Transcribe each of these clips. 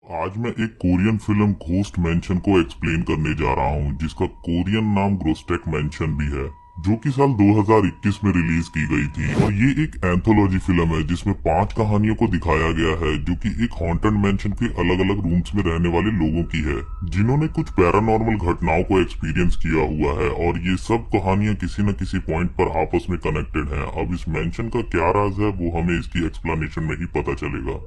आज मैं एक कोरियन फिल्म घोस्ट मैंशन को एक्सप्लेन करने जा रहा हूँ, जिसका कोरियन नाम ग्रोस्टेक मैंशन भी है, जो कि साल 2021 में रिलीज की गई थी। और ये एक एंथोलॉजी फिल्म है जिसमें 5 कहानियों को दिखाया गया है, जो कि एक हॉन्टेड मैंशन के अलग अलग रूम्स में रहने वाले लोगों की है, जिन्होंने कुछ पैरानॉर्मल घटनाओं को एक्सपीरियंस किया हुआ है। और ये सब कहानियां किसी न किसी पॉइंट पर आपस में कनेक्टेड हैं। अब इस मैंशन का क्या राज है वो हमें इसकी एक्सप्लेनेशन में ही पता चलेगा।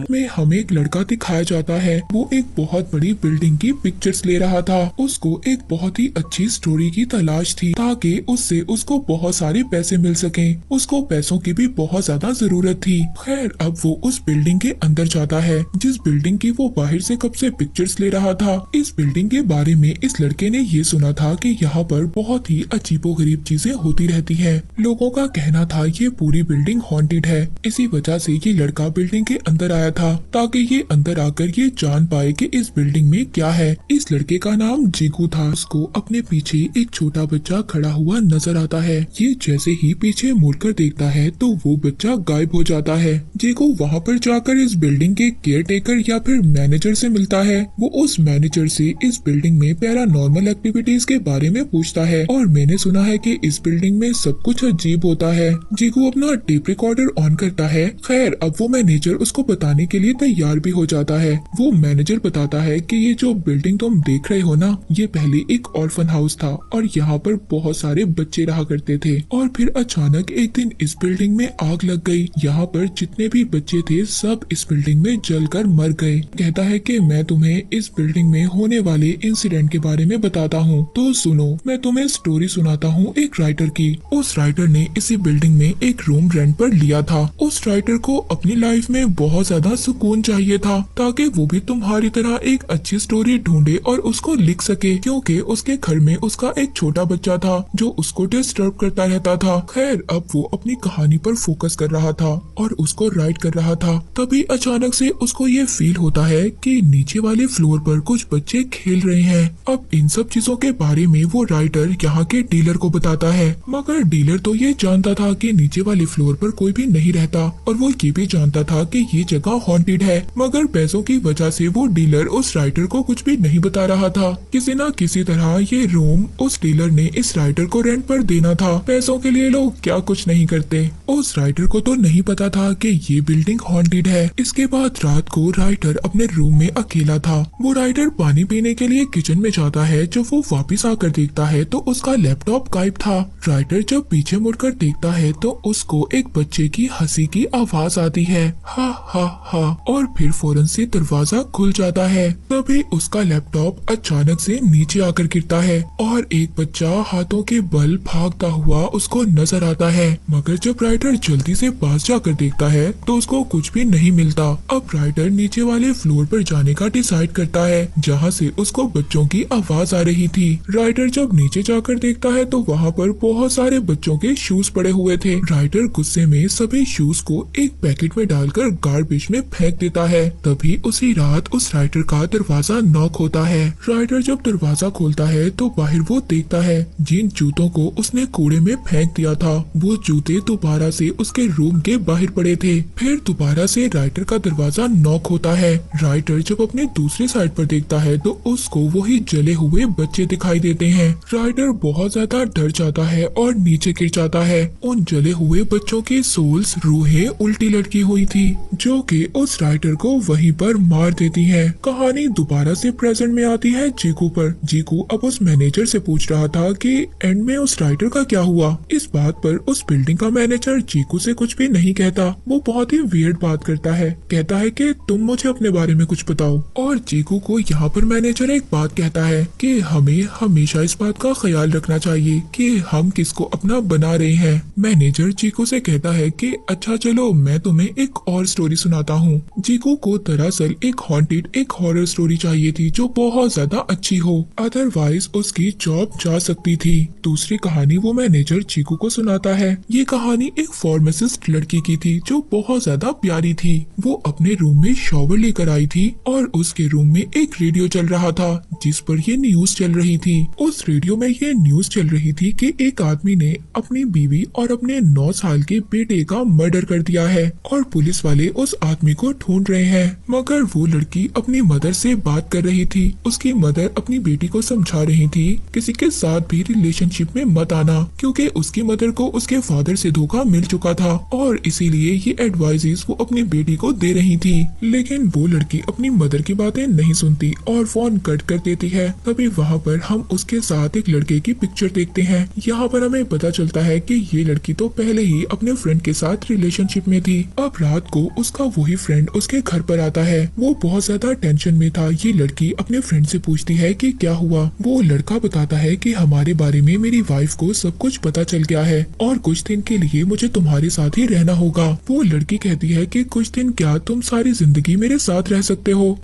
में हमें एक लड़का दिखाया जाता है। वो एक बहुत बड़ी बिल्डिंग की पिक्चर्स ले रहा था। उसको एक बहुत ही अच्छी स्टोरी की तलाश थी, ताकि उससे उसको बहुत सारे पैसे मिल सके। उसको पैसों की भी बहुत ज्यादा जरूरत थी। खैर, अब वो उस बिल्डिंग के अंदर जाता है, जिस बिल्डिंग की वो बाहर से कब से पिक्चर्स ले रहा था। इस बिल्डिंग के बारे में इस लड़के ने ये सुना था कि यहाँ पर बहुत ही अजीबोगरीब चीजें होती रहती है। लोगों का कहना था ये पूरी बिल्डिंग हॉन्टेड है। इसी वजह से ये लड़का बिल्डिंग के अंदर आया था, ताकि ये अंदर आकर ये जान पाए कि इस बिल्डिंग में क्या है। इस लड़के का नाम जीकू था। उसको अपने पीछे एक छोटा बच्चा खड़ा हुआ नजर आता है। ये जैसे ही पीछे मुड़कर देखता है तो वो बच्चा गायब हो जाता है। जीकू वहाँ पर जाकर इस बिल्डिंग के केयर टेकर या फिर मैनेजर से मिलता है। वो उस मैनेजर से इस बिल्डिंग में पैरानॉर्मल एक्टिविटीज के बारे में पूछता है, और मैंने सुना है कि इस बिल्डिंग में सब कुछ अजीब होता है। जीकू अपना टेप रिकॉर्डर ऑन करता है। खैर, अब वो मैनेजर उसको बताने के लिए तैयार भी हो जाता है। वो मैनेजर बताता है कि ये जो बिल्डिंग तुम देख रहे हो ना, ये पहले एक ऑर्फन हाउस था और यहाँ पर बहुत सारे बच्चे रहा करते थे। और फिर अचानक एक दिन इस बिल्डिंग में आग लग गई। यहाँ पर जितने भी बच्चे थे सब इस बिल्डिंग में जलकर मर गए। कहता है कि मैं तुम्हें इस बिल्डिंग में होने वाले इंसिडेंट के बारे में बताता हूँ, तो सुनो। मैं तुम्हें स्टोरी सुनाता हूँ एक राइटर की। उस राइटर ने इसी बिल्डिंग में एक रूम रेंट पर लिया था। उस राइटर को अपनी लाइफ में बहुत ज्यादा सुकून चाहिए था, ताकि वो भी तुम्हारी तरह एक अच्छी स्टोरी ढूंढे और उसको लिख सके, क्योंकि उसके घर में उसका एक छोटा बच्चा था जो उसको डिस्टर्ब करता रहता था। खैर, अब वो अपनी कहानी पर फोकस कर रहा था और उसको राइट कर रहा था। तभी अचानक से उसको ये फील होता है कि नीचे वाले फ्लोर पर कुछ बच्चे खेल रहे हैं। अब इन सब चीजों के बारे में वो राइटर यहाँ के डीलर को बताता है, मगर डीलर तो ये जानता था कि नीचे वाले फ्लोर पर कोई भी नहीं रहता, और वो ये भी जानता था कि ये जगह हॉन्टेड है। मगर पैसों की वजह से वो डीलर उस राइटर को कुछ भी नहीं बता रहा था। किसी न किसी तरह ये रूम उस डीलर ने इस राइटर को रेंट पर देना था। पैसों के लिए लोग क्या कुछ नहीं करते। उस राइटर को तो नहीं पता था कि ये बिल्डिंग हॉन्टेड है। इसके बाद रात को राइटर अपने रूम में अकेला था। वो राइटर पानी पीने के लिए किचन में जाता है। जब वो वापस आकर देखता है तो उसका लैपटॉप गायब था। राइटर जब पीछे मुड़कर देखता है तो उसको एक बच्चे की हंसी की आवाज आती है, हा हा हा, और फिर फौरन से दरवाजा खुल जाता है। तभी उसका लैपटॉप अचानक से नीचे आकर गिरता है और एक बच्चा हाथों के बल भागता हुआ उसको नजर आता है। मगर जब राइटर जल्दी से पास जाकर देखता है तो उसको कुछ भी नहीं मिलता। अब राइटर नीचे वाले फ्लोर पर जाने का डिसाइड करता है, जहाँ से उसको बच्चों की आवाज आ रही थी। राइटर जब नीचे जाकर देखता है तो वहाँ पर बहुत सारे बच्चों के शूज पड़े हुए थे। राइटर गुस्से में सभी शूज को एक पैकेट में डालकर गार्बेज में फेंक देता है। तभी उसी रात उस राइटर का दरवाजा नॉक होता है। राइटर जब दरवाजा खोलता है तो बाहर वो देखता है जिन जूतों को उसने कूड़े में फेंक दिया था, वो जूते दोबारा से उसके रूम के बाहर पड़े थे। फिर दोबारा से राइटर का दरवाजा नॉक होता है। राइटर जब अपने दूसरी साइड पर देखता है तो उसको वही जले हुए बच्चे दिखाई देते हैं। राइटर बहुत ज्यादा डर जाता है और नीचे गिर जाता है। उन जले हुए बच्चों की सोल्स रूहें उल्टी लटकी हुई थी, जो कि उस राइटर को वहीं पर मार देती है। कहानी दोबारा से प्रेजेंट में आती है जीकू पर। जीकू अब उस मैनेजर से पूछ रहा था कि एंड में उस राइटर का क्या हुआ। इस बात पर उस बिल्डिंग का मैनेजर जीकू से कुछ भी नहीं कहता। वो बहुत ही वियर्ड बात करता है। कहता है कि तुम मुझे अपने बारे में कुछ बताओ। और जीकू को यहाँ पर मैनेजर एक बात कहता है कि हमें हमेशा इस बात का ख्याल रखना चाहिए कि हम किसको अपना बना रहे हैं। मैनेजर जीकू से कहता है कि अच्छा चलो, मैं तुम्हें एक और स्टोरी सुना सुनाता हूँ। जीको को दरअसल एक हॉरर स्टोरी चाहिए थी जो बहुत ज्यादा अच्छी हो, अदरवाइज उसकी जॉब जा सकती थी। दूसरी कहानी वो मैनेजर चीकू को सुनाता है। ये कहानी एक फार्मासिस्ट लड़की की थी जो बहुत ज्यादा प्यारी थी। वो अपने रूम में शॉवर लेकर आई थी और उसके रूम में एक रेडियो चल रहा था जिस पर ये न्यूज चल रही थी। उस रेडियो में ये न्यूज चल रही थी कि एक आदमी ने अपनी बीवी और अपने 9 साल के बेटे का मर्डर कर दिया है और पुलिस वाले उस आदमी को ढूंढ रहे हैं। मगर वो लड़की अपनी मदर से बात कर रही थी। उसकी मदर अपनी बेटी को समझा रही थी किसी के साथ भी रिलेशनशिप में मत आना, क्योंकि उसकी मदर को उसके फादर से धोखा मिल चुका था और इसीलिए ये एडवाइजेस वो अपनी बेटी को दे रही थी। लेकिन वो लड़की अपनी मदर की बातें नहीं सुनती और फोन कट कर देती है। तभी वहाँ पर हम उसके साथ एक लड़के की पिक्चर देखते हैं। यहाँ पर हमें पता चलता है कि ये लड़की तो पहले ही अपने फ्रेंड के साथ रिलेशनशिप में थी। अब रात को उसका वही फ्रेंड उसके घर पर आता है। वो बहुत ज्यादा टेंशन में था। ये लड़की अपने फ्रेंड से पूछती है कि क्या हुआ। वो लड़का बताता है कि हमारे बारे में मेरी वाइफ को सब कुछ पता चल गया है और कुछ दिन के लिए मुझे तुम्हारे साथ ही रहना होगा। वो लड़की कहती है कि कुछ दिन क्या, तुम सारी जिंदगी मेरे साथ रह सकते हो।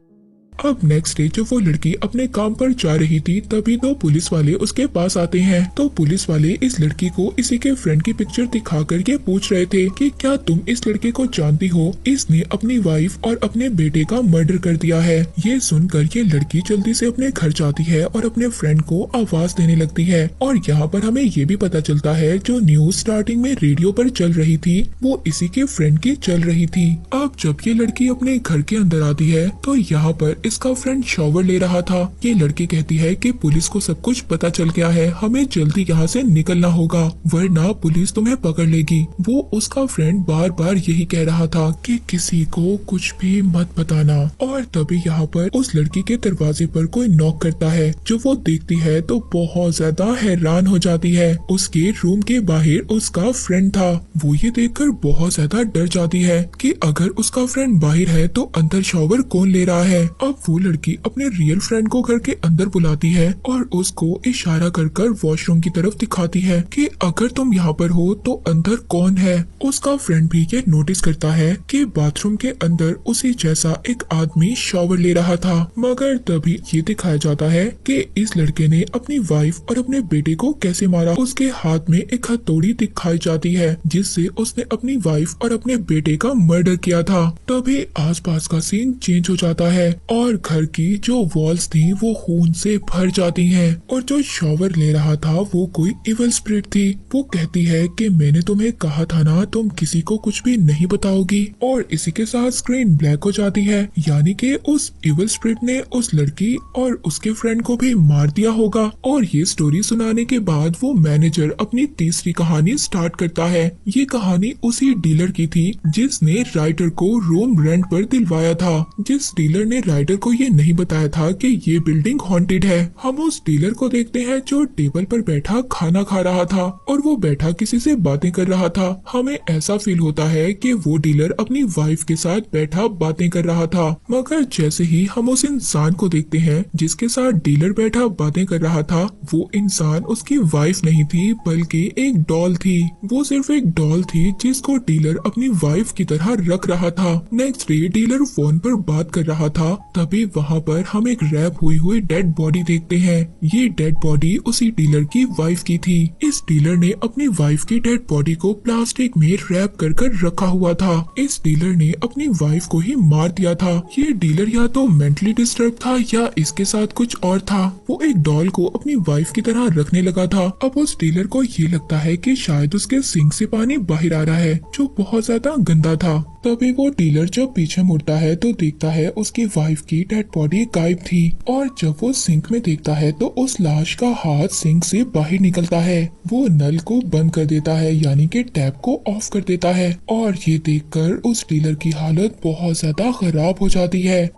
अब नेक्स्ट डे जब वो लड़की अपने काम पर जा रही थी तभी 2 पुलिस वाले उसके पास आते हैं। तो पुलिस वाले इस लड़की को इसी के फ्रेंड की पिक्चर दिखाकर ये पूछ रहे थे कि क्या तुम इस लड़के को जानती हो, इसने अपनी वाइफ और अपने बेटे का मर्डर कर दिया है। ये सुनकर ये लड़की जल्दी से अपने घर जाती है और अपने फ्रेंड को आवाज देने लगती है। और यहाँ पर हमें ये भी पता चलता है जो न्यूज स्टार्टिंग में रेडियो पर चल रही थी वो इसी के फ्रेंड की चल रही थी। अब जब ये लड़की अपने घर के अंदर आती है तो यहाँ पर इसका फ्रेंड शॉवर ले रहा था। ये लड़की कहती है कि पुलिस को सब कुछ पता चल गया है, हमें जल्दी यहाँ से निकलना होगा वरना पुलिस तुम्हें पकड़ लेगी। वो उसका फ्रेंड बार बार यही कह रहा था कि किसी को कुछ भी मत बताना। और तभी यहाँ पर उस लड़की के दरवाजे पर कोई नॉक करता है। जो वो देखती है तो बहुत ज्यादा हैरान हो जाती है। उसके रूम के बाहर उसका फ्रेंड था। वो ये देखकर बहुत ज्यादा डर जाती है कि अगर उसका फ्रेंड बाहर है तो अंदर शॉवर कौन ले रहा है। अब वो लड़की अपने रियल फ्रेंड को घर के अंदर बुलाती है और उसको इशारा कर वॉशरूम की तरफ दिखाती है कि अगर तुम यहाँ पर हो तो अंदर कौन है। उसका फ्रेंड भी ये नोटिस करता है कि बाथरूम के अंदर उसी जैसा एक आदमी शॉवर ले रहा था। मगर तभी ये दिखाया जाता है कि इस लड़के ने अपनी वाइफ और अपने बेटे को कैसे मारा। उसके हाथ में एक हथौड़ी दिखाई जाती है जिससे उसने अपनी वाइफ और अपने बेटे का मर्डर किया था। तभी आसपास का सीन चेंज हो जाता है और घर की जो वॉल्स थी वो खून से भर जाती हैं और जो शॉवर ले रहा था वो कोई इवल स्पिरिट थी। वो कहती है कि मैंने तुम्हें कहा था ना तुम किसी को कुछ भी नहीं बताओगी। और इसी के साथ स्क्रीन ब्लैक हो जाती है, यानी कि उस इवल स्पिरिट ने उस लड़की और उसके फ्रेंड को भी मार दिया होगा। और ये स्टोरी सुनाने के बाद वो मैनेजर अपनी तीसरी कहानी स्टार्ट करता है। ये कहानी उसी डीलर की थी जिसने राइटर को रूम रेंट पर दिलवाया था। जिस डीलर ने राइटर को ये नहीं बताया था कि ये बिल्डिंग हॉन्टेड है। हम उस डीलर को देखते हैं जो टेबल पर बैठा खाना खा रहा था और वो बैठा किसी से बातें कर रहा था। हमें ऐसा फील होता है कि वो डीलर अपनी वाइफ के साथ बैठा बातें कर रहा था। मगर जैसे ही हम उस इंसान को देखते हैं जिसके साथ डीलर बैठा बातें कर रहा था, वो इंसान उसकी वाइफ नहीं थी बल्कि एक डॉल थी। वो सिर्फ एक डॉल थी जिसको डीलर अपनी वाइफ की तरह रख रहा था। नेक्स्ट डे डीलर फोन पर बात कर रहा था, तभी वहाँ पर हम एक रैप हुई डेड बॉडी देखते हैं। ये डेड बॉडी उसी डीलर की वाइफ की थी। इस डीलर ने अपनी वाइफ की डेड बॉडी को प्लास्टिक में रैप कर रखा हुआ था। इस डीलर ने अपनी वाइफ को ही मार दिया था। ये डीलर या तो मेंटली डिस्टर्ब था या इसके साथ कुछ और था। वो एक डॉल को अपनी वाइफ की तरह रखने लगा था। अब उस डीलर को ये लगता है कि शायद उसके सिंक से पानी बाहर आ रहा है जो बहुत ज्यादा गंदा था। तभी वो डीलर जब पीछे मुड़ता है तो देखता है उसकी वाइफ की डेड बॉडी गायब थी। और जब वो सिंक में देखता है तो उस लाश का हाथ सिंक से बाहर निकलता है। वो नल को बंद कर देता है, यानी कि टैप को ऑफ कर देता है। और ये देखकर उस डीलर की हालत बहुत ज्यादा खराब हो जाती है।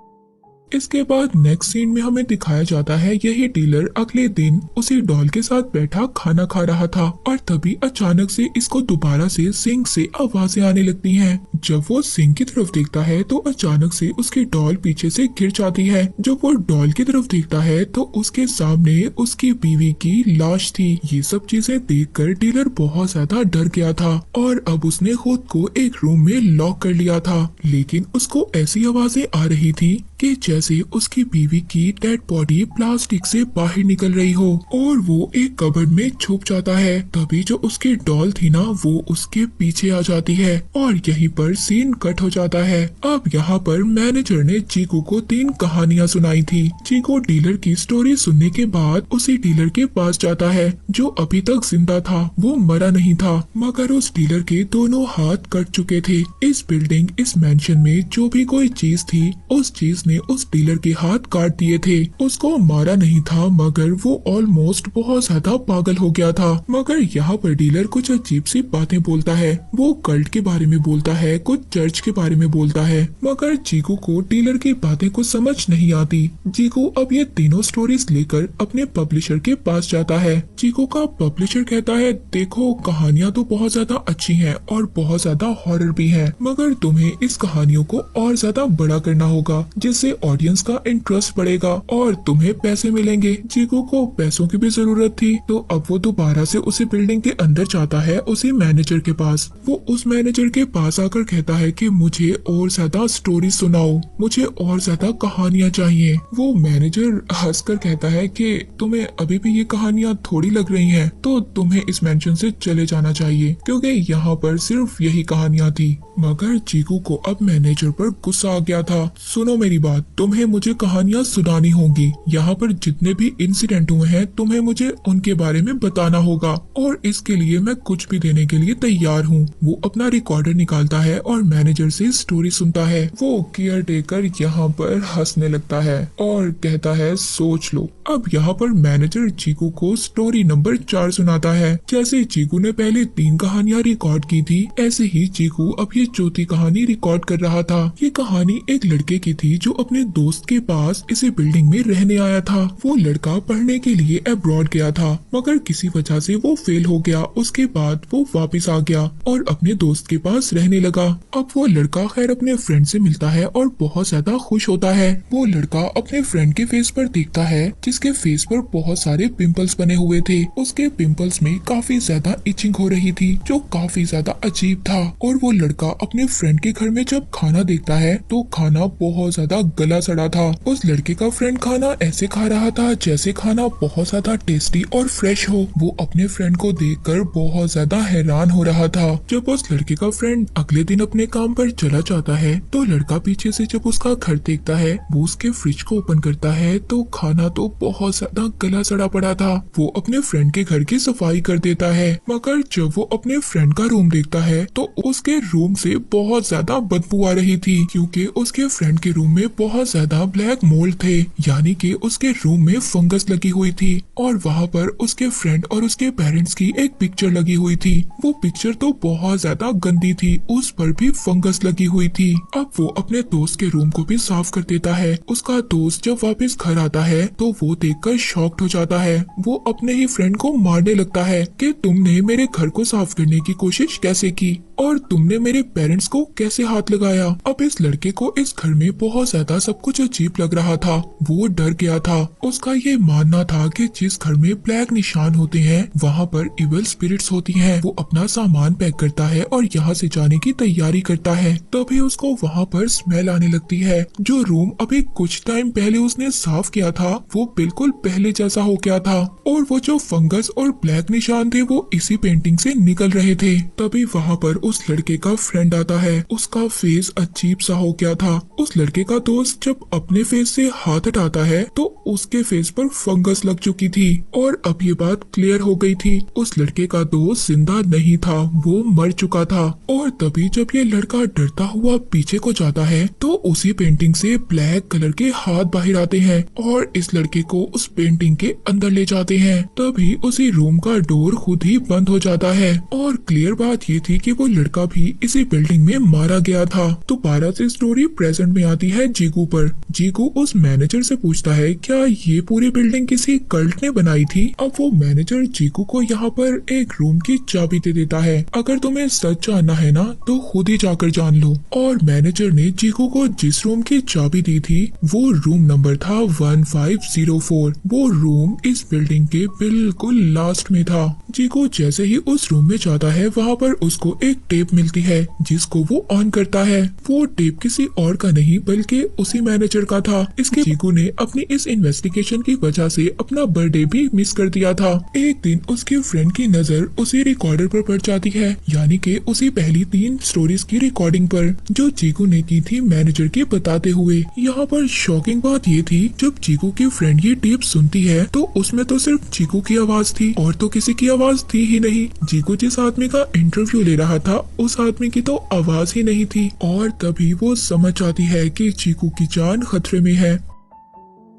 इसके बाद नेक्स्ट सीन में हमें दिखाया जाता है यही डीलर अगले दिन उसी डॉल के साथ बैठा खाना खा रहा था और तभी अचानक से इसको दोबारा से सिंक से आवाजें आने लगती हैं। जब वो सिंक की तरफ देखता है तो अचानक से उसकी डॉल पीछे से गिर जाती है। जब वो डॉल की तरफ देखता है तो उसके सामने उसकी बीवी की लाश थी। ये सब चीजें देखकर डीलर बहुत ज्यादा डर गया था और अब उसने खुद को एक रूम में लॉक कर लिया था। लेकिन उसको ऐसी आवाजें आ रही थी कि जैसे उसकी बीवी की डेड बॉडी प्लास्टिक से बाहर निकल रही हो और वो एक कबर्ड में छुप जाता है। तभी जो उसकी डॉल थी ना वो उसके पीछे आ जाती है और यहीं पर सीन कट हो जाता है। अब यहाँ पर मैनेजर ने चीकू को 3 कहानियां सुनाई थी। चीकू डीलर की स्टोरी सुनने के बाद उसी डीलर के पास जाता है जो अभी तक जिंदा था। वो मरा नहीं था मगर उस डीलर के दोनों हाथ कट चुके थे। इस बिल्डिंग इस मेंशन में जो भी कोई चीज थी उस चीज ने उस डीलर के हाथ काट दिए थे। उसको मारा नहीं था मगर वो ऑलमोस्ट बहुत ज्यादा पागल हो गया था। मगर यहाँ पर डीलर कुछ अजीब सी बातें बोलता है। वो कल्ट के बारे में बोलता है, कुछ चर्च के बारे में बोलता है मगर चीकू को डीलर की बातें कुछ समझ नहीं आती। चीकू अब ये तीनों स्टोरीज लेकर अपने पब्लिशर के पास जाता है। चीकू का पब्लिशर कहता है देखो कहानियाँ तो बहुत ज्यादा अच्छी हैं और बहुत ज्यादा हॉरर भी हैं मगर तुम्हें इस कहानियों को और ज्यादा बड़ा करना होगा जिससे ऑडियंस का इंटरेस्ट बढ़ेगा और तुम्हें पैसे मिलेंगे। चीकू को पैसों की भी जरूरत थी तो अब वो दोबारा से उसी बिल्डिंग के अंदर जाता है उसी मैनेजर के पास। वो उस मैनेजर के पास आकर कहता है कि मुझे और ज्यादा स्टोरी सुनाओ, मुझे और ज्यादा कहानियां चाहिए। वो मैनेजर हंसकर कहता है कि तुम्हें अभी भी ये कहानियां थोड़ी लग रही हैं तो तुम्हें इस मेंशन से चले जाना चाहिए क्योंकि यहाँ पर सिर्फ यही कहानियां थी। मगर चीकू को अब मैनेजर पर गुस्सा आ गया था। सुनो मेरी बात, तुम्हें मुझे कहानियां सुनानी होंगी। यहाँ पर जितने भी इंसिडेंट हुए हैं तुम्हें मुझे उनके बारे में बताना होगा और इसके लिए मैं कुछ भी देने के लिए तैयार हूँ। वो अपना रिकॉर्डर निकालता है और मैनेजर से स्टोरी सुनता है। वो केयर टेकर यहाँ पर हंसने लगता है और कहता है सोच लो। अब यहाँ पर मैनेजर चीकू को स्टोरी नंबर 4 सुनाता है। जैसे चीकू ने पहले 3 कहानियां रिकॉर्ड की थी ऐसे ही चीकू अब ये चौथी कहानी रिकॉर्ड कर रहा था। ये कहानी एक लड़के की थी जो अपने दोस्त के पास इसी बिल्डिंग में रहने आया था। वो लड़का पढ़ने के लिए अब्रॉड गया था मगर किसी वजह से वो फेल हो गया। उसके बाद वो वापस आ गया और अपने दोस्त के पास रहने लगा। अब वो लड़का खैर अपने फ्रेंड से मिलता है और बहुत ज्यादा खुश होता है। वो लड़का अपने फ्रेंड के फेस पर देखता है जिसके फेस पर बहुत सारे पिंपल्स बने हुए थे। उसके पिंपल्स में काफी ज्यादा इचिंग हो रही थी जो काफी ज्यादा अजीब था। और वो लड़का अपने फ्रेंड के घर में जब खाना देखता है तो खाना बहुत ज्यादा गला सड़ा था। उस लड़के का फ्रेंड खाना ऐसे खा रहा था जैसे खाना बहुत ज्यादा टेस्टी और फ्रेश हो। वो अपने फ्रेंड को देखकर बहुत ज्यादा हैरान हो रहा था। जब उस लड़के का फ्रेंड अगले दिन अपने काम पर चला जाता है तो लड़का पीछे से जब उसका घर देखता है वो उसके फ्रिज को ओपन करता है तो खाना तो बहुत ज्यादा गला सड़ा पड़ा था। वो अपने फ्रेंड के घर की सफाई कर देता है मगर जब वो अपने फ्रेंड का रूम देखता है तो उसके रूम से बहुत ज्यादा बदबू आ रही थी क्योंकि उसके फ्रेंड के रूम में बहुत ज्यादा ब्लैक मोल्ड थे यानी कि उसके रूम में फंगस लगी हुई थी और वहाँ पर उसके फ्रेंड और उसके पेरेंट्स की एक पिक्चर लगी हुई थी। वो पिक्चर तो बहुत ज्यादा गंदी थी, उस पर भी फंगस लगी हुई थी। अब वो अपने दोस्त के रूम को भी साफ कर देता है। उसका दोस्त जब वापस घर आता है तो वो देखकर शॉक्ड हो जाता है। वो अपने ही फ्रेंड को मारने लगता है कि तुमने मेरे घर को साफ करने की कोशिश कैसे की और तुमने मेरे पेरेंट्स को कैसे हाथ लगाया। अब इस लड़के को इस घर में बहुत ज्यादा सब कुछ अजीब लग रहा था। वो डर गया था। उसका ये मानना था कि जिस घर में ब्लैक निशान होते हैं वहाँ पर इविल स्पिरिट्स होती हैं। वो अपना सामान पैक करता है और यहाँ से जाने की तैयारी करता है। तभी उसको वहाँ पर स्मेल आने लगती है। जो रूम अभी कुछ टाइम पहले उसने साफ किया था वो बिल्कुल पहले जैसा हो गया था और वो जो फंगस और ब्लैक निशान थे वो इसी पेंटिंग से निकल रहे थे। तभी वहाँ पर उस लड़के का फ्रेंड आता है। उसका फेस अजीब सा हो गया था। उस लड़के का दोस्त जब अपने फेस से हाथ हटाता है तो उसके फेस पर फंगस लग चुकी थी और अब ये बात क्लियर हो गई थी। उस लड़के का दोस्त जिंदा नहीं था, वो मर चुका था। और तभी जब ये लड़का डरता हुआ पीछे को जाता है तो उसी पेंटिंग से ब्लैक कलर के हाथ बाहर आते हैं और इस लड़के को उस पेंटिंग के अंदर ले जाते हैं। तभी उसी रूम का डोर खुद ही बंद हो जाता है और क्लियर बात ये थी कि वो लड़का भी इसी बिल्डिंग में मारा गया था। दोबारा से स्टोरी प्रेजेंट में आती है जीकू पर। जीकू उस मैनेजर से पूछता है क्या ये पूरी बिल्डिंग किसी कल्ट ने बनाई थी। अब वो मैनेजर जीकू को यहाँ पर एक रूम की चाबी दे देता है। अगर तुम्हें सच जानना है ना तो खुद ही जाकर जान लो। और मैनेजर ने जीकू को जिस रूम की चाबी दी थी वो रूम नंबर था 1504। वो रूम इस बिल्डिंग के बिल्कुल लास्ट में था। जीकू जैसे ही उस रूम में जाता है वहाँ पर उसको एक टेप मिलती है जिसको वो ऑन करता है। वो टेप किसी और का नहीं बल्कि उसी मैनेजर का था। इसके जीकू ने अपनी इस इन्वेस्टिगेशन की वजह से अपना बर्थडे भी मिस कर दिया था। एक दिन उसके फ्रेंड की नजर उसी रिकॉर्डर पर पड़ जाती है, यानी कि उसी पहली 3 स्टोरीज की रिकॉर्डिंग पर जो जीकू ने की थी मैनेजर के बताते हुए। यहाँ पर शॉकिंग बात ये थी जब जीकू की फ्रेंड ये टेप सुनती है तो उसमें तो सिर्फ जीकू की आवाज थी और तो किसी की आवाज थी ही नहीं। जीकू जिस आदमी का इंटरव्यू ले रहा था उस आदमी की तो आवाज ही नहीं थी। और तभी वो समझ जाती है कि जीकू की जान खतरे में है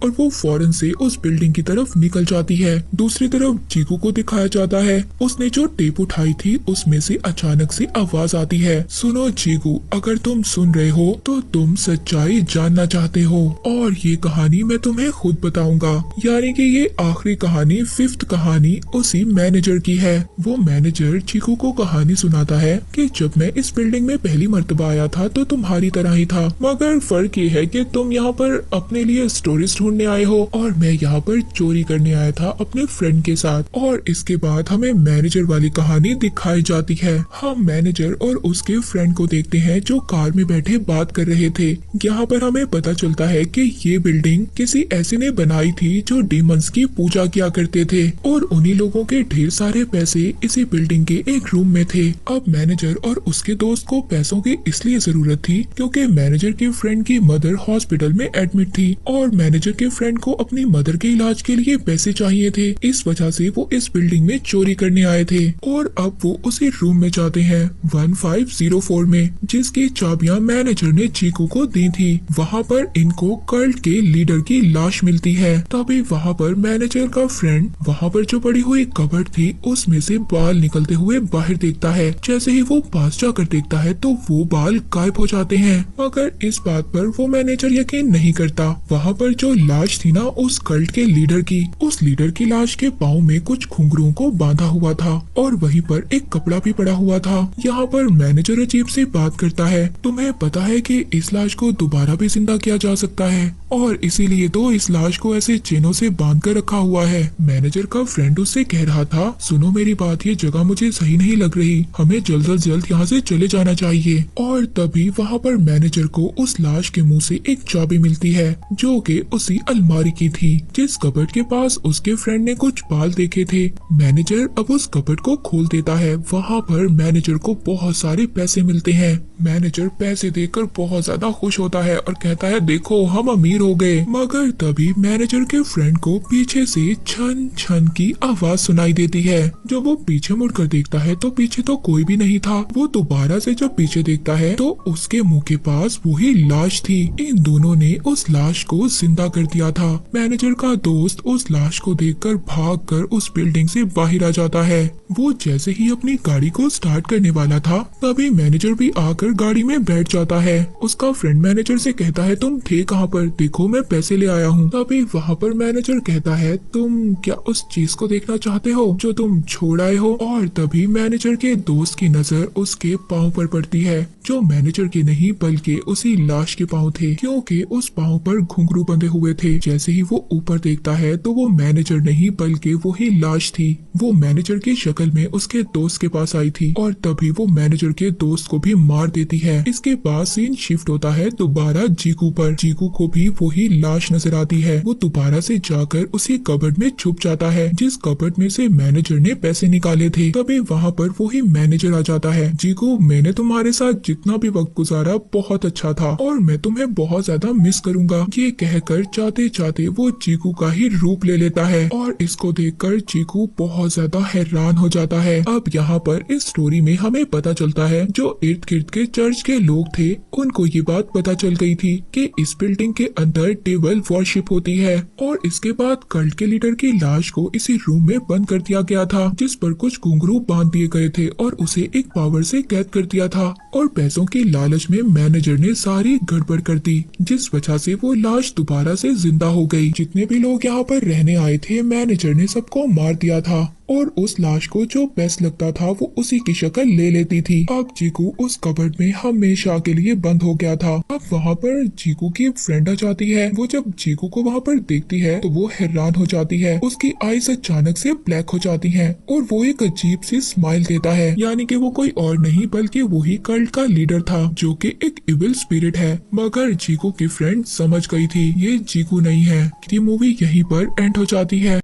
और वो फौरन से उस बिल्डिंग की तरफ निकल जाती है। दूसरी तरफ जीकू को दिखाया जाता है उसने जो टेप उठाई थी उसमें से अचानक से आवाज आती है, सुनो जीकू, अगर तुम सुन रहे हो तो तुम सच्चाई जानना चाहते हो और ये कहानी मैं तुम्हें खुद बताऊंगा। यानी कि ये आखिरी कहानी 5th कहानी उसी मैनेजर की है। वो मैनेजर जीकू को कहानी सुनाता है कि जब मैं इस बिल्डिंग में पहली मर्तबा आया था तो तुम्हारी तरह ही था, मगर फर्क ये है कि तुम यहाँ पर अपने लिए स्टोरीज ढूंढने आए हो और मैं यहाँ पर चोरी करने आया था अपने फ्रेंड के साथ। और इसके बाद हमें मैनेजर वाली कहानी दिखाई जाती है। हम मैनेजर और उसके फ्रेंड को देखते हैं जो कार में बैठे बात कर रहे थे। यहाँ पर हमें पता चलता है कि ये बिल्डिंग किसी ऐसे ने बनाई थी जो डीमंस की पूजा किया करते थे और उन्हीं लोगों के ढेर सारे पैसे इसी बिल्डिंग के एक रूम में थे। अब मैनेजर और उसके दोस्त को पैसों की इसलिए जरूरत थी क्योंकि मैनेजर के फ्रेंड की मदर हॉस्पिटल में एडमिट थी और मैनेजर के फ्रेंड को अपनी मदर के इलाज के लिए पैसे चाहिए थे। इस वजह से वो इस बिल्डिंग में चोरी करने आए थे और अब वो उसी रूम में जाते हैं 1504 में जिसकी चाबियां मैनेजर ने चीकू को दी थी। वहाँ पर इनको कल्ट के लीडर की लाश मिलती है। तभी वहाँ पर मैनेजर का फ्रेंड वहाँ पर जो पड़ी हुई कबर्ड थी उसमें से बाल निकलते हुए बाहर देखता है। जैसे ही वो पास जाकर देखता है तो वो बाल गायब हो जाते हैं, मगर इस बात पर वो मैनेजर यकीन नहीं करता। वहाँ पर जो लाश थी ना उस कल्ट के लीडर की, उस लीडर की लाश के पाँव में कुछ घुंघरूओं को बांधा हुआ था और वहीं पर एक कपड़ा भी पड़ा हुआ था। यहाँ पर मैनेजर अजीब सी बात करता है, तुम्हें पता है कि इस लाश को दोबारा भी जिंदा किया जा सकता है और इसीलिए तो इस लाश को ऐसे चेनों से बांध कर रखा हुआ है। मैनेजर का फ्रेंड उससे कह रहा था, सुनो मेरी बात, ये जगह मुझे सही नहीं लग रही, हमें जल्द से जल्द यहाँ से चले जाना चाहिए। और तभी वहाँ पर मैनेजर को उस लाश के मुंह से एक चाबी मिलती है जो कि उसी अलमारी की थी जिस कबर्ड के पास उसके फ्रेंड ने कुछ बाल देखे थे। मैनेजर अब उस कबर्ड को खोल देता है। वहाँ पर मैनेजर को बहुत सारे पैसे मिलते हैं। मैनेजर पैसे देखकर बहुत ज्यादा खुश होता है और कहता है, देखो हम अमीर हो गए। मगर तभी मैनेजर के फ्रेंड को पीछे से छन छन की आवाज सुनाई देती है। जब वो पीछे मुड़कर देखता है तो पीछे तो कोई भी नहीं था। वो दोबारा से जब पीछे देखता है तो उसके मुंह के पास वही लाश थी। इन दोनों ने उस लाश को जिंदा कर दिया था। मैनेजर का दोस्त उस लाश को देखकर भागकर उस बिल्डिंग से बाहर आ जाता है। वो जैसे ही अपनी गाड़ी को स्टार्ट करने वाला था तभी मैनेजर भी आकर गाड़ी में बैठ जाता है। उसका फ्रेंड मैनेजर से कहता है, तुम थे कहाँ पर, देखो मैं पैसे ले आया हूँ। तभी वहाँ पर मैनेजर कहता है, तुम क्या उस चीज को देखना चाहते हो जो तुम छोड़ आए हो। और तभी मैनेजर के दोस्त की नजर उसके पाँव पर पड़ती है जो मैनेजर के नहीं बल्कि उसी लाश के पाँव थे, क्योंकि उस पाँव पर घुंघरू बंधे हुए थे। जैसे ही वो ऊपर देखता है तो वो मैनेजर नहीं बल्कि वही लाश थी। वो मैनेजर की शक्ल में उसके दोस्त के पास आई थी और तभी वो मैनेजर के दोस्त को भी मार देती है। इसके बाद सीन शिफ्ट होता है दोबारा जीकू पर। जीकू को भी वही लाश नजर आती है। वो दोबारा से जाकर उसी कबर्ड में छुप जाता है जिस कबर्ड में से मैनेजर ने पैसे निकाले थे। तभी वहाँ पर वही मैनेजर आ जाता है, जीकू मैंने तुम्हारे साथ जितना भी वक्त गुजारा बहुत अच्छा था और मैं तुम्हें बहुत ज्यादा मिस करूंगा। ये कहकर जाते जाते वो चीकू का ही रूप ले लेता है और इसको देखकर चीकू बहुत ज्यादा हैरान हो जाता है। अब यहाँ पर इस स्टोरी में हमें पता चलता है जो इर्द गिर्द के चर्च के लोग थे उनको ये बात पता चल गई थी कि इस बिल्डिंग के अंदर डेविल वर्शिप होती है और इसके बाद कल्ट के लीडर की लाश को इसी रूम में बंद कर दिया गया था जिस पर कुछ घुंघरू बांध दिए गए थे और उसे एक पावर से कैद कर दिया था और पैसों की लालच में मैनेजर ने सारी गड़बड़ कर दी जिस वजह से वो लाश दोबारा से जिंदा हो गई। जितने भी लोग यहाँ पर रहने आए थे मैनेजर ने सबको मार दिया था और उस लाश को जो बेस्ट लगता था वो उसी की शक्ल ले लेती थी। अब चीकू उस कबर्ड में हमेशा के लिए बंद हो गया था। अब वहाँ पर चीकू की फ्रेंड आ जाती है। वो जब चीकू को वहाँ पर देखती है तो वो हैरान हो जाती है। उसकी आईज अचानक से ब्लैक हो जाती हैं और वो एक अजीब सी स्माइल देता है, यानी कि वो कोई और नहीं बल्कि वही कल्ट का लीडर था जो कि एक इविल स्पिरिट है। मगर चीकू की फ्रेंड समझ गई थी ये चीकू नहीं है। मूवी यहीं पर एंड हो जाती है।